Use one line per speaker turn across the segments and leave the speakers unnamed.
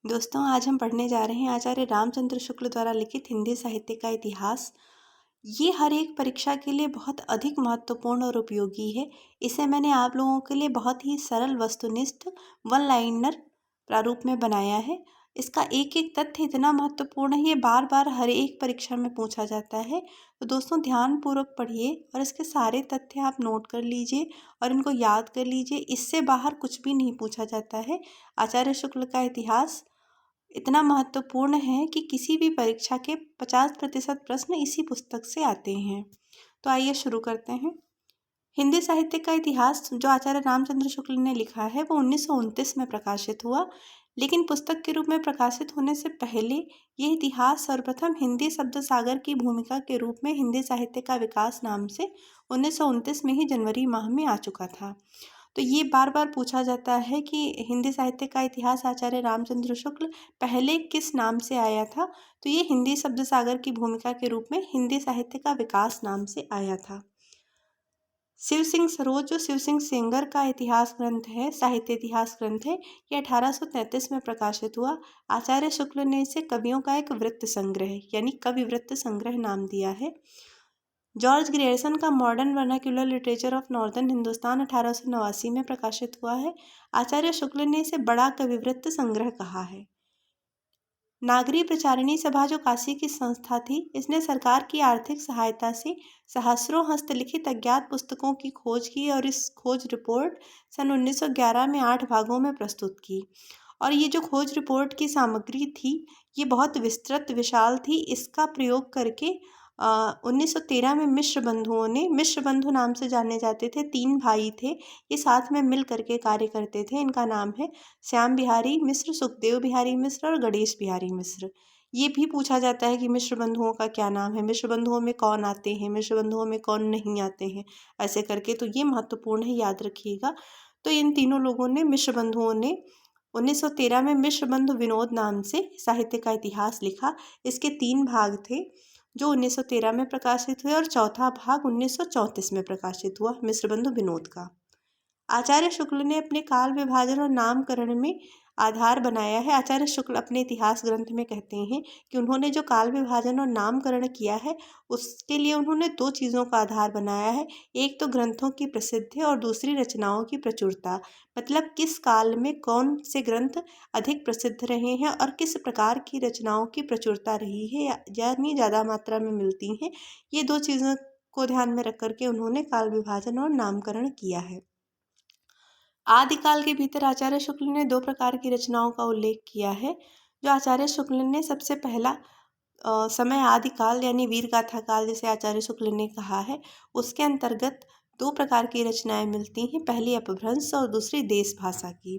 दोस्तों, आज हम पढ़ने जा रहे हैं आचार्य रामचंद्र शुक्ल द्वारा लिखित हिंदी साहित्य का इतिहास। ये हर एक परीक्षा के लिए बहुत अधिक महत्वपूर्ण और उपयोगी है। इसे मैंने आप लोगों के लिए बहुत ही सरल, वस्तुनिष्ठ, वन लाइनर प्रारूप में बनाया है। इसका एक एक तथ्य इतना महत्वपूर्ण है, ये बार बार हर एक परीक्षा में पूछा जाता है। तो दोस्तों, ध्यानपूर्वक पढ़िए और इसके सारे तथ्य आप नोट कर लीजिए और इनको याद कर लीजिए। इससे बाहर कुछ भी नहीं पूछा जाता है। आचार्य शुक्ल का इतिहास इतना महत्वपूर्ण है कि किसी भी परीक्षा के 50% प्रश्न इसी पुस्तक से आते हैं। तो आइए शुरू करते हैं। हिंदी साहित्य का इतिहास जो आचार्य रामचंद्र शुक्ल ने लिखा है वो 1929 में प्रकाशित हुआ, लेकिन पुस्तक के रूप में प्रकाशित होने से पहले ये इतिहास सर्वप्रथम हिंदी शब्द सागर की भूमिका के रूप में हिंदी साहित्य का विकास नाम से 1929 में ही जनवरी माह में आ चुका था। तो ये बार बार पूछा जाता है कि हिंदी साहित्य का इतिहास आचार्य रामचंद्र शुक्ल पहले किस नाम से आया था। तो ये हिंदी शब्द सागर की भूमिका के रूप में हिंदी साहित्य का विकास नाम से आया था। शिव सिंह सरोज जो शिव सिंह सेंगर का इतिहास ग्रंथ है, साहित्य इतिहास ग्रंथ है, ये 1833 में प्रकाशित हुआ। आचार्य शुक्ल ने इसे कवियों का एक वृत्त संग्रह यानी कवि वृत्त संग्रह नाम दिया है। जॉर्ज ग्रियर्सन का modern vernacular literature of northern Hindustan 1889 में प्रकाशित हुआ है। आचार्य शुक्ल ने इसे बड़ा कविवृत्त संग्रह कहा है। नागरी प्रचारिणी सभा जो काशी की संस्था थी, इसने सरकार की आर्थिक सहायता से सहस्रों हस्तलिखित अज्ञात पुस्तकों की खोज की और इस खोज रिपोर्ट सन 1911 में 8 भागों में प्रस्तुत की। और ये जो खोज रिपोर्ट की सामग्री थी, ये बहुत विस्तृत विशाल थी। इसका प्रयोग करके 1913 में मिश्र बंधु नाम से जाने जाते थे, 3 भाई थे। ये साथ में मिल करके कार्य करते थे। इनका नाम है श्याम बिहारी मिश्र, सुखदेव बिहारी मिश्र और गणेश बिहारी मिश्र। ये भी पूछा जाता है कि मिश्र बंधुओं का क्या नाम है, मिश्र बंधुओं में कौन आते हैं, मिश्र बंधुओं में कौन नहीं आते हैं, ऐसे करके। तो ये महत्वपूर्ण है, याद रखिएगा। तो इन तीनों लोगों ने, मिश्र बंधुओं ने 1913 में मिश्र बंधु विनोद नाम से साहित्य का इतिहास लिखा। इसके 3 भाग थे जो 1913 में प्रकाशित हुए और चौथा भाग 1934 में प्रकाशित हुआ मिश्र बंधु विनोद का। आचार्य शुक्ल ने अपने काल विभाजन और नामकरण में आधार बनाया है। आचार्य शुक्ल अपने इतिहास ग्रंथ में कहते हैं कि उन्होंने जो काल विभाजन और नामकरण किया है, उसके लिए उन्होंने 2 चीज़ों का आधार बनाया है। एक तो ग्रंथों की प्रसिद्धि और दूसरी रचनाओं की प्रचुरता। मतलब किस काल में कौन से ग्रंथ अधिक प्रसिद्ध रहे हैं और किस प्रकार की रचनाओं की प्रचुरता रही है, यानी ज़्यादा मात्रा में मिलती हैं। ये 2 चीज़ों को ध्यान में रख करके उन्होंने काल विभाजन और नामकरण किया है। आदिकाल के भीतर आचार्य शुक्ल ने 2 प्रकार की रचनाओं का उल्लेख किया है। जो आचार्य शुक्ल ने सबसे पहला समय आदिकाल यानी वीर गाथा काल जिसे आचार्य शुक्ल ने कहा है, उसके अंतर्गत 2 प्रकार की रचनाएं मिलती हैं। पहली अपभ्रंश और दूसरी देश भाषा की।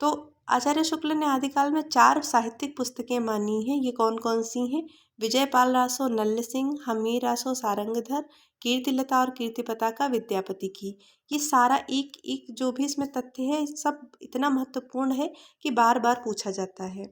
तो आचार्य शुक्ल ने आदिकाल में 4 साहित्यिक पुस्तकें मानी हैं। ये कौन कौन सी हैं? विजयपाल रासो नल्ल सिंह, हमीर रासो सारंगधर, कीर्तिलता और कीर्तिपता का विद्यापति की। ये सारा एक एक जो भी इसमें तथ्य है, सब इतना महत्वपूर्ण है कि बार बार पूछा जाता है।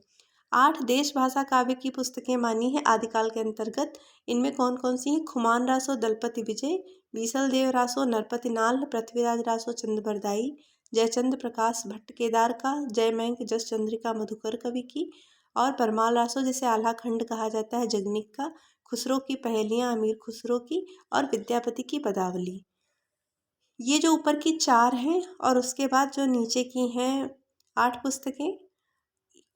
8 देश भाषा काव्य की पुस्तकें मानी हैं आदिकाल के अंतर्गत। इनमें कौन कौन सी हैं? खुमान रासो दलपति विजय, बीसल देव रासो नरपति नाल, पृथ्वीराज रासो चंद्रबरदाई, जयचंद्र प्रकाश भट्ट केदार का, जयमंक जस चंद्रिका मधुकर कवि की, और परमाल रासो जिसे आल्हा खंड कहा जाता है जगनिक का, खुसरो की पहेलियाँ अमीर खुसरो की, और विद्यापति की पदावली। ये जो ऊपर की 4 हैं और उसके बाद जो नीचे की हैं 8 पुस्तकें,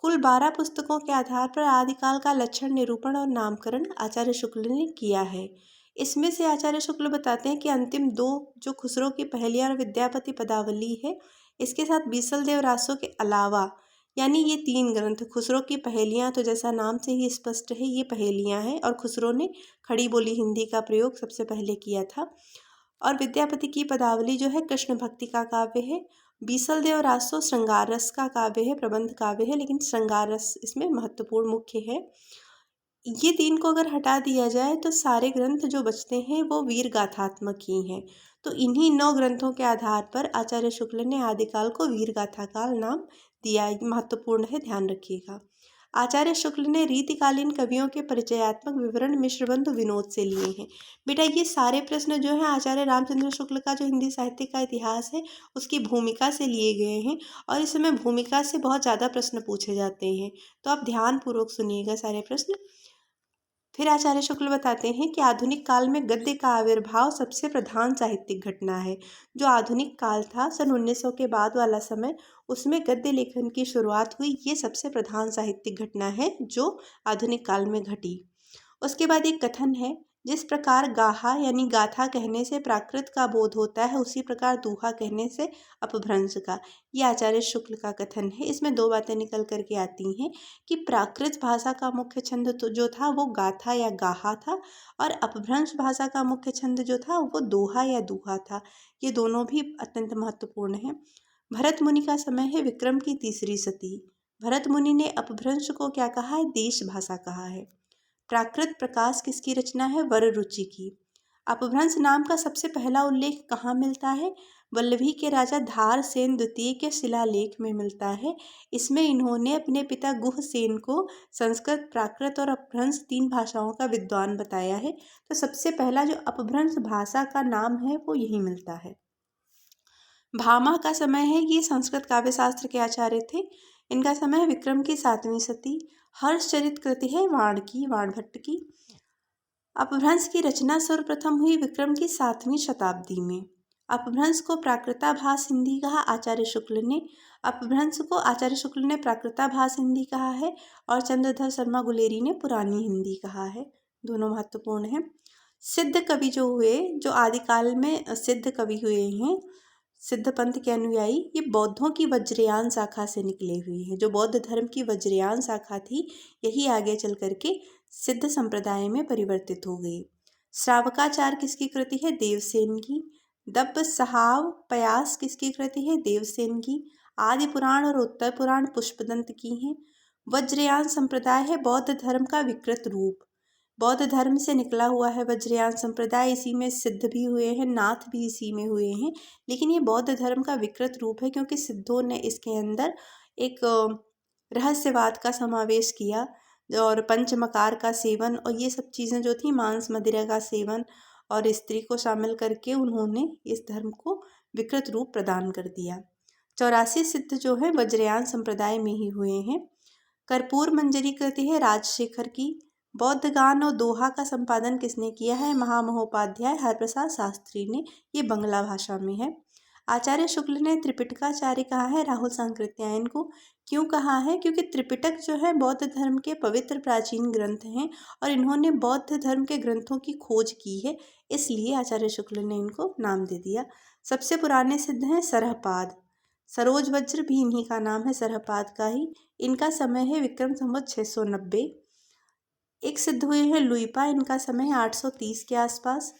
कुल 12 पुस्तकों के आधार पर आदिकाल का लक्षण, निरूपण और नामकरण आचार्य शुक्ल ने किया है। इसमें से आचार्य शुक्ल बताते हैं कि अंतिम 2 जो खुसरो की पहेलियाँ और विद्यापति पदावली है, इसके साथ बीसल देव रासो के अलावा, यानी ये 3 ग्रंथ, खुसरो की पहेलियाँ तो जैसा नाम से ही स्पष्ट है, ये पहेलियाँ हैं और खुसरो ने खड़ी बोली हिंदी का प्रयोग सबसे पहले किया था। और विद्यापति की पदावली जो है कृष्ण भक्ति का काव्य है। बीसल देव रासो श्रृंगार रस का काव्य है, प्रबंध काव्य है, लेकिन श्रृंगार रस इसमें महत्वपूर्ण मुख्य है। ये 3 को अगर हटा दिया जाए तो सारे ग्रंथ जो बचते हैं वो वीर गाथात्मक ही हैं। तो इन्हीं 9 ग्रंथों के आधार पर आचार्य शुक्ल ने आदिकाल को वीर गाथा काल नाम दिया। महत्वपूर्ण है, ध्यान रखिएगा। आचार्य शुक्ल ने रीतिकालीन कवियों के परिचयात्मक विवरण मिश्रबंधु विनोद से लिए हैं। बेटा ये सारे प्रश्न जो हैं आचार्य रामचंद्र शुक्ल का जो हिंदी साहित्य का इतिहास है उसकी भूमिका से लिए गए हैं और इस समय भूमिका से बहुत ज़्यादा प्रश्न पूछे जाते हैं, तो आप ध्यानपूर्वक सुनिएगा सारे प्रश्न। फिर आचार्य शुक्ल बताते हैं कि आधुनिक काल में गद्य का आविर्भाव सबसे प्रधान साहित्यिक घटना है। जो आधुनिक काल था सन 1900 के बाद वाला समय, उसमें गद्य लेखन की शुरुआत हुई, ये सबसे प्रधान साहित्यिक घटना है जो आधुनिक काल में घटी। उसके बाद एक कथन है, जिस प्रकार गाहा यानी गाथा कहने से प्राकृत का बोध होता है उसी प्रकार दूहा कहने से अपभ्रंश का। ये आचार्य शुक्ल का कथन है। इसमें दो बातें निकल करके आती हैं कि प्राकृत भाषा का मुख्य छंद तो जो था वो गाथा या गाहा था और अपभ्रंश भाषा का मुख्य छंद जो था वो दोहा या दूहा था। ये दोनों भी अत्यंत महत्वपूर्ण हैं। भरत मुनि का समय है विक्रम की तीसरी सदी। भरत मुनि ने अपभ्रंश को क्या कहा है? देश भाषा कहा है। प्राकृत प्रकाश किसकी रचना है? वररुचि की। अपभ्रंश नाम का सबसे पहला उल्लेख कहाँ मिलता है? वल्लभी के राजा धार सेन द्वितीय के शिलालेख में मिलता है। इसमें इन्होंने अपने पिता गुह सेन को संस्कृत, प्राकृत और अपभ्रंश 3 भाषाओं का विद्वान बताया है। तो सबसे पहला जो अपभ्रंश भाषा का नाम है वो यही मिलता है। भामा का समय है, ये संस्कृत काव्य शास्त्र के आचार्य थे। इनका समय है विक्रम की 7वीं सदी। हर्षचरित कृति है वाण की, वाण भट्ट की। अपभ्रंश की रचना सर्वप्रथम हुई विक्रम की 7वीं शताब्दी में। अपभ्रंश को प्राकृताभास हिंदी कहा आचार्य शुक्ल ने। अपभ्रंश को आचार्य शुक्ल ने प्राकृताभास हिंदी कहा है और चंद्रधर शर्मा गुलेरी ने पुरानी हिंदी कहा है। दोनों महत्वपूर्ण हैं। सिद्ध कवि जो हुए, जो आदिकाल में सिद्ध कवि हुए हैं, सिद्ध पंथ के अनुयायी, ये बौद्धों की वज्रयान शाखा से निकले हुए हैं। जो बौद्ध धर्म की वज्रयान शाखा थी यही आगे चल करके सिद्ध संप्रदाय में परिवर्तित हो गई। श्रावकाचार किसकी कृति है? देवसेन की। दब्ब सहाव पयास किसकी कृति है? देवसेन की। आदि पुराण और उत्तर पुराण पुष्पदंत की हैं। वज्रयान संप्रदाय है बौद्ध धर्म का विकृत रूप। बौद्ध धर्म से निकला हुआ है वज्रयान संप्रदाय। इसी में सिद्ध भी हुए हैं, नाथ भी इसी में हुए हैं, लेकिन ये बौद्ध धर्म का विकृत रूप है क्योंकि सिद्धों ने इसके अंदर एक रहस्यवाद का समावेश किया और पंचमकार का सेवन और ये सब चीज़ें जो थी, मांस मदिरा का सेवन और स्त्री को शामिल करके उन्होंने इस धर्म को विकृत रूप प्रदान कर दिया। 84 सिद्ध जो है वज्रयान संप्रदाय में ही हुए हैं। कर्पूर मंजरी कृति है राजशेखर की। बौद्ध गान और दोहा का संपादन किसने किया है? महामहोपाध्याय हरप्रसाद शास्त्री ने। ये बंगला भाषा में है। आचार्य शुक्ल ने त्रिपिटकाचार्य कहा है राहुल सांकृत्यायन को। क्यों कहा है? क्योंकि त्रिपिटक जो है बौद्ध धर्म के पवित्र प्राचीन ग्रंथ हैं और इन्होंने बौद्ध धर्म के ग्रंथों की खोज की है, इसलिए आचार्य शुक्ल ने इनको नाम दे दिया। सबसे पुराने सिद्ध हैं सरहपाद। सरोज वज्र भी इन्हीं का नाम है, सरहपाद का ही। इनका समय है विक्रम संवत 690। एक सिद्ध हुए हैं लुइपा, इनका समय है 830 के आसपास।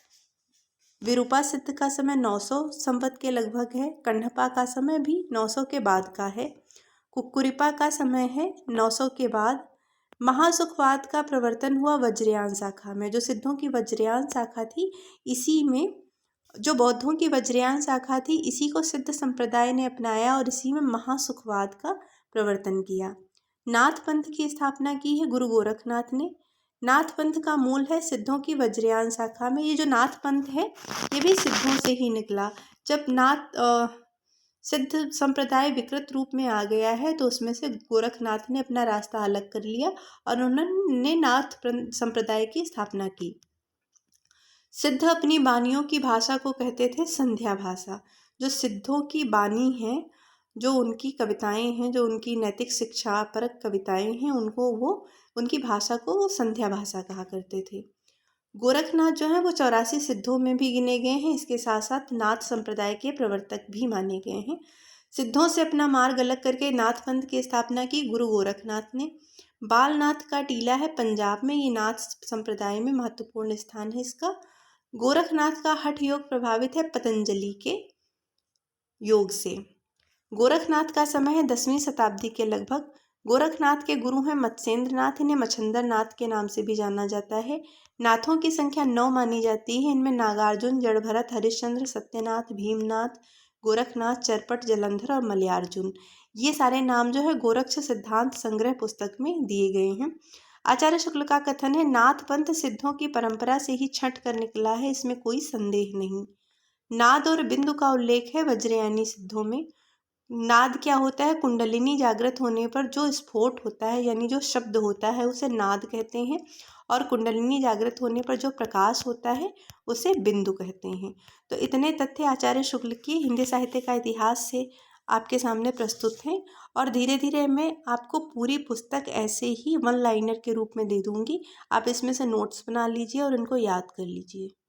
विरूपा सिद्ध का समय 900 संवत के लगभग है। कंडपा का समय भी 900 के बाद का है। कुक्कुरिपा का समय है 900 के बाद। महासुखवाद का प्रवर्तन हुआ वज्रयान शाखा में। जो सिद्धों की वज्रयान शाखा थी, इसी में जो बौद्धों की वज्रयान शाखा थी, इसी को सिद्ध संप्रदाय ने अपनाया और इसी में महासुखवाद का प्रवर्तन किया। नाथ पंथ की स्थापना की है गुरु गोरखनाथ ने। नाथ पंथ का मूल है सिद्धों की वज्रयान शाखा में। ये जो नाथ पंथ है ये भी सिद्धों से ही निकला। जब सिद्ध संप्रदाय विकृत रूप में आ गया है तो उसमें से गोरखनाथ ने अपना रास्ता अलग कर लिया और उन्होंने नाथ संप्रदाय की स्थापना की। सिद्ध अपनी बानियों की भाषा को कहते थे संध्या भाषा। जो सिद्धों की बानी है, जो उनकी कविताएं हैं, जो उनकी नैतिक शिक्षा परक कविताएं हैं, उनको वो उनकी भाषा को वो संध्या भाषा कहा करते थे। गोरखनाथ जो है वो 84 सिद्धों में भी गिने गए हैं। इसके साथ साथ नाथ संप्रदाय के प्रवर्तक भी माने गए हैं। सिद्धों से अपना मार्ग अलग करके नाथ पंथ की स्थापना की गुरु गोरखनाथ ने। बालनाथ का टीला है पंजाब में, ये नाथ संप्रदाय में महत्वपूर्ण स्थान है इसका। गोरखनाथ का हठ योग प्रभावित है पतंजलि के योग से। गोरखनाथ का समय है 10वीं शताब्दी के लगभग। गोरखनाथ के गुरु हैं मत्स्येंद्र नाथ, इन्हें मच्छंदर नाथ के नाम से भी जाना जाता है। नाथों की संख्या 9 मानी जाती है। इनमें नागार्जुन, जड़भरत, हरिश्चंद्र, सत्यनाथ, भीमनाथ, गोरखनाथ, चरपट, जलंधर और मलयार्जुन, ये सारे नाम जो है गोरक्ष सिद्धांत संग्रह पुस्तक में दिए गए हैं। आचार्य शुक्ल का कथन है, नाथ पंथ सिद्धों की परंपरा से ही छंट कर निकला है, इसमें कोई संदेह नहीं। नाद और बिंदु का उल्लेख है वज्रयानी सिद्धों में। नाद क्या होता है? कुंडलिनी जागृत होने पर जो स्फोट होता है, यानी जो शब्द होता है, उसे नाद कहते हैं। और कुंडलिनी जागृत होने पर जो प्रकाश होता है उसे बिंदु कहते हैं। तो इतने तथ्य आचार्य शुक्ल की हिंदी साहित्य का इतिहास से आपके सामने प्रस्तुत हैं। और धीरे धीरे मैं आपको पूरी पुस्तक ऐसे ही वन लाइनर के रूप में दे दूँगी। आप इसमें से नोट्स बना लीजिए और इनको याद कर लीजिए।